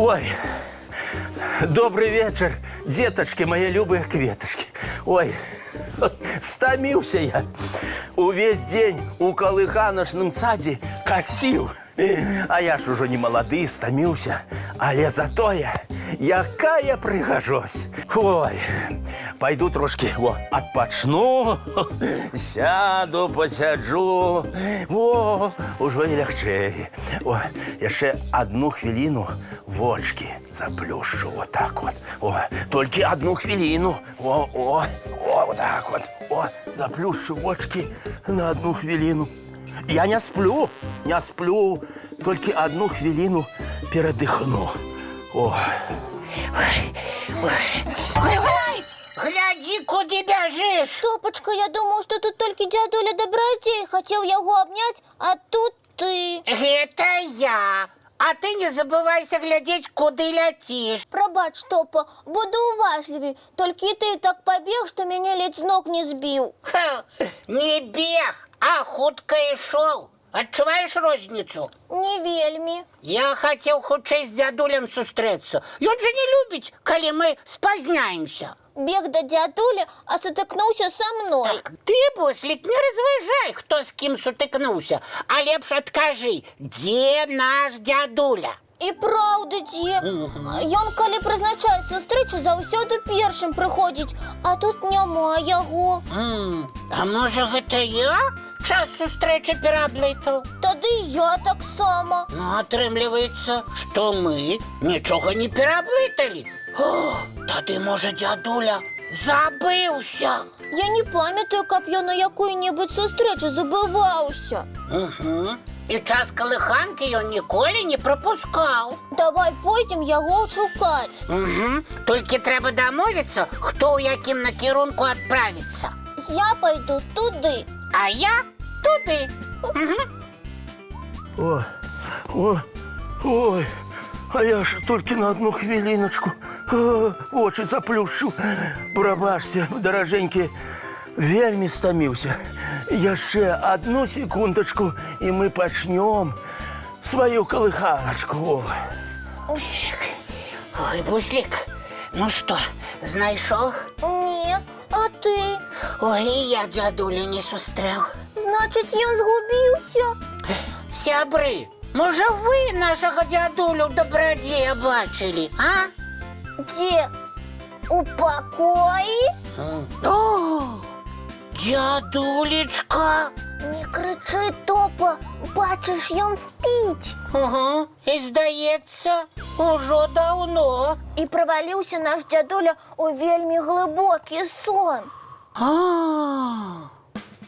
Ой, добрый вечер, деточки, мои любые кветочки. Ой, стомился я. Увесь день у калыханошным саде косил. А я ж уже не молодый, стомился. Але зато якая пригожусь. Ой, пойду трошки отпочну, сяду, посяджу. Уже и легче. Еще одну хвилину в очки заплющу. Вот так вот. Только одну хвилину. Вот так вот. Заплющу очки на одну хвилину. Я не сплю, только одну хвилину передыхну. Ой, гляди, куди бежишь. Топочка, я думал, что тут только дядуля Добродей. Хотел его обнять, а тут ты. Это я. А ты не забывайся глядеть, куда летишь. Пробач, Топа, буду уважливей. Только и ты так побег, что меня ледь с ног не сбил. Не бег, а хутка и шел. Отчуваешь розницу? Не вельми. Я хотел хутчэй с дядулем сустрэцца. Ён же не любіць, калі мы спазняемся. Бег до дядули, а сутыкнулся со мной. Так, ты, буслик, не разважай, хто з кім сутыкнуўся. А лепш адкажы, дзе наш дядуля? І праўда, дзе? Ён, калі прызначае сустрэчу, заўсёды першым прыходзіць, а тут няма яго. А можа, гэта я час сустрэчы пераблытаў? Тады я таксама. Ну, атрымліваецца, што мы нічога не пераблыталі. Тады, можа, дядуля забыўся. Я не памятаю, каб ён на якую-небудзь сустрэчу забываўся. І час калыханкі ён ніколі не прапускаў. Давай пойдзем яго шукаць. Толькі трэба дамовіцца, хто ў якім накірунку адправіцца. Я пойду туды. А я туды. Ой, а я ж только на одну хвилиночку очи заплющу. Прабачце, даражэнькі, вельмі стаміўся. Яшчэ одну секундочку, и мы пачнём свою калыханачку. Ой, буслик, ну что, знайшоў? Не, а ты? Ой, я дядулю не сустрэў. Значит, ён згубіўся? Сябры, можа, вы нашага дядулю Добрадзея бачылі, а? Дзе? У пакоі? О, дядулечка! Не крычы, Топа, бачыш, ён спіць. І здаецца, ужо даўно. І праваліўся наш дзядуля у вельмі глыбокі сон.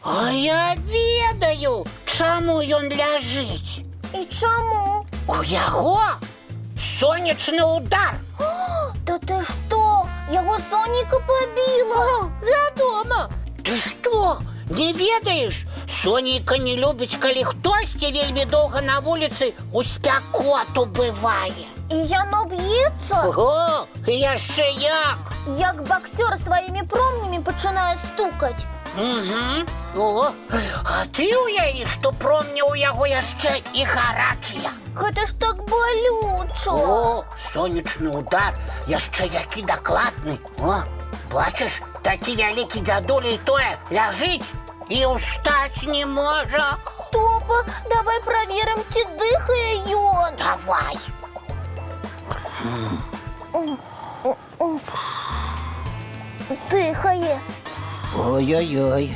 А я ведаю, чаму ён ляжыць. І чаму? У яго сонечны удар. Да ты што? Яго сонейка пабіла? Вядома. Ты што, не ведаеш? Сонейка не любіць, калі хтосьці вельмі доўга на вуліцы у спякоту бывае. І яно б'ецца? Ого, яшчэ як. Як баксёр сваімі промнямі пачынае стукаць. О, а ты уяві, што промні ў яго яшчэ і гарачыя. Гэта ж так балюча. О, сонечны удар, яшчэ які дакладны. О, бачыш, такі вялікі дзядуля і тое ляжыць і ўстаць не можа. Топа, давай праверым, ці дыхае ён. Давай. Дыхае. Ой-ой-ой.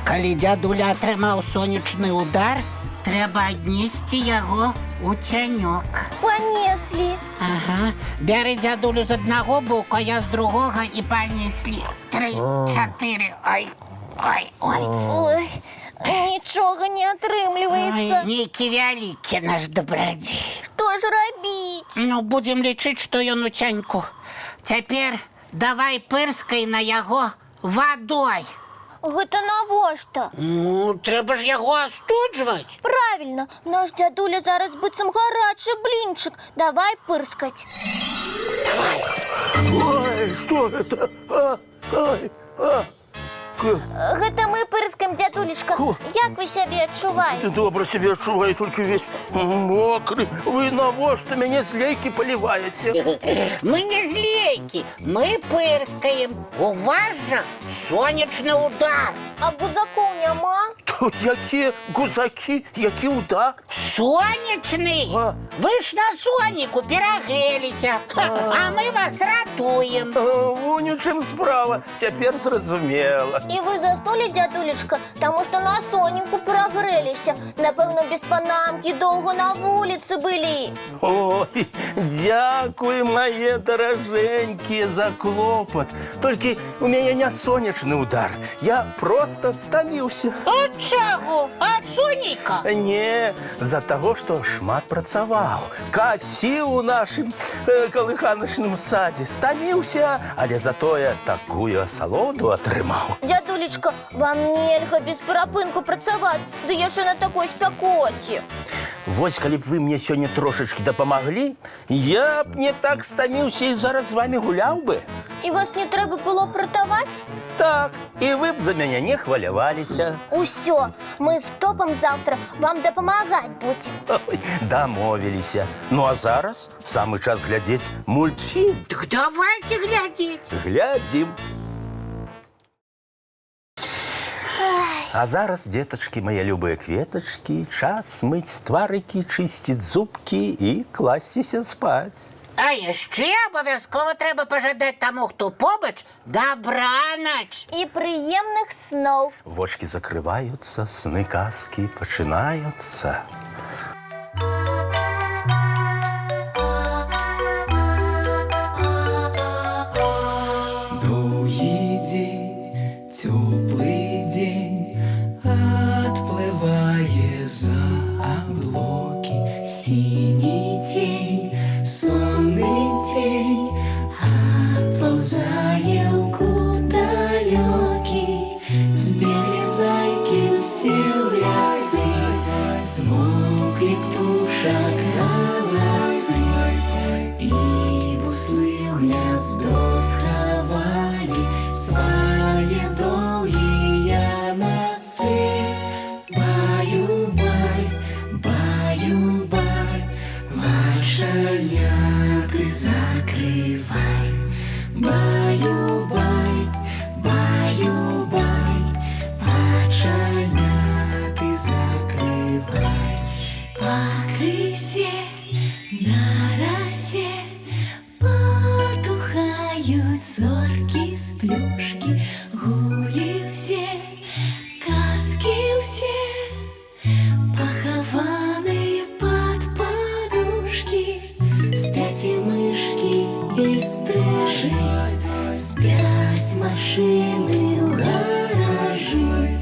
Калі дзядуля атрымаў сонечны удар, трэба аднесці яго у цянёк. Панеслі. Ага. Бяры дзядулю з аднаго боку, а я з другога і панеслі. 3, 4. Ой, ой, ой. Ой, нічога не атрымліваецца. Нейкі вялікі наш Добрадзей. Што ж рабіць? Ну, будзем лічыць, што ён у цяньку. Цяпер давай пырскай на яго вадой. Гэта навошта? Ну, трэба ж яго астуджваць. Правильно, наш дзядуля зараз быццам гарачы блінчык. Давай пырскаць. Давай. Ой, что это? Гэта мы пырскаем, дзядулечка. О. Як вы сябе адчуваеце? Добра себе адчуваю, толькі весь мокры. Вы навошта мяне з лейкі паліваеце? Мы не злейки, мы пырскаем. У вас же сонячный удар. А гузакоў няма? То якія гузакі, які удар? Сонячный? А. Вы ж на сонику перегрелись, а мы вас ратуем. У нічым справа, цяпер зразумела. І ви заснулі, дзядулечка, таму што на соненьку перагрэліся. Напэўна, без панамкі доўга на вуліцы былі. Ой, дзякуй, мае даражэнькія, за клопат. Толькі у мяне не сонечны удар. Я проста стаміўся. От чаго? От соника? Не, з-за таго, што шмат працаваў. Касіў у нашым калыханачным садзе. Стаміўся, але затое такую асалоду атрымаў. Дзядулечка, вам нельга без перапынку працаваць, ды яшчэ на такой спякоце. Вось, калі б вы мне сёння трошачкі дапамаглі, я б не так стаміўся і зараз з вамі гуляў бы. І вас не трэба было пратаваць? Так, і вы б за мяне не хваляваліся. Усё, мы з топам заўтра вам дапамагаць будзем. Ой, дамовіліся. Ну а зараз самы час глядзець мультфільм. Так давайте глядеть. Глядзім. А зараз, дзетачкі, мае любыя кветачкі, час мыць тварыкі, чысціць зубкі і класціся спаць. А яшчэ абавязкова трэба пажадаць таму, хто побач, дабранач. І прыемных сноў. Вочкі закрываюцца, сны казкі пачынаюцца. Доўгі дзень, цёплы дзень, адплывае за аблокі. Сіні цень, сонны цень, адпаўзае ў кут далёкі. Збеглі зайкі ўсе ў лясы, змоўклі птушак галасы, і буслы ў гняздо схавалі свае доўгія носы. Баю-бай, баю-бай, вачаняты закрывай. Баю-бай, баю-бай, вачаняты закрывай. Пакрысе, на расе потухаюць зоркі з плюшкі. Гулі ўсе, казкі ўсе, пахаваныя пад падушкі. Спяць і мышкі, і стрыжы, спяць машыны ў гаражы.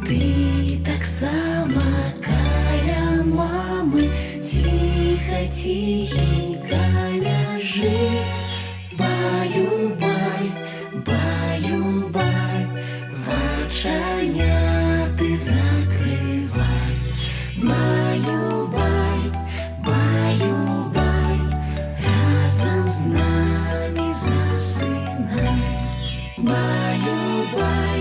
Ты таксама каля мамы ціха-ціхенька ляжы. Баю-бай, баю-бай, вачаняты закрывай. Баю-бай, баю-бай, разам з намі засынай. Баю-бай,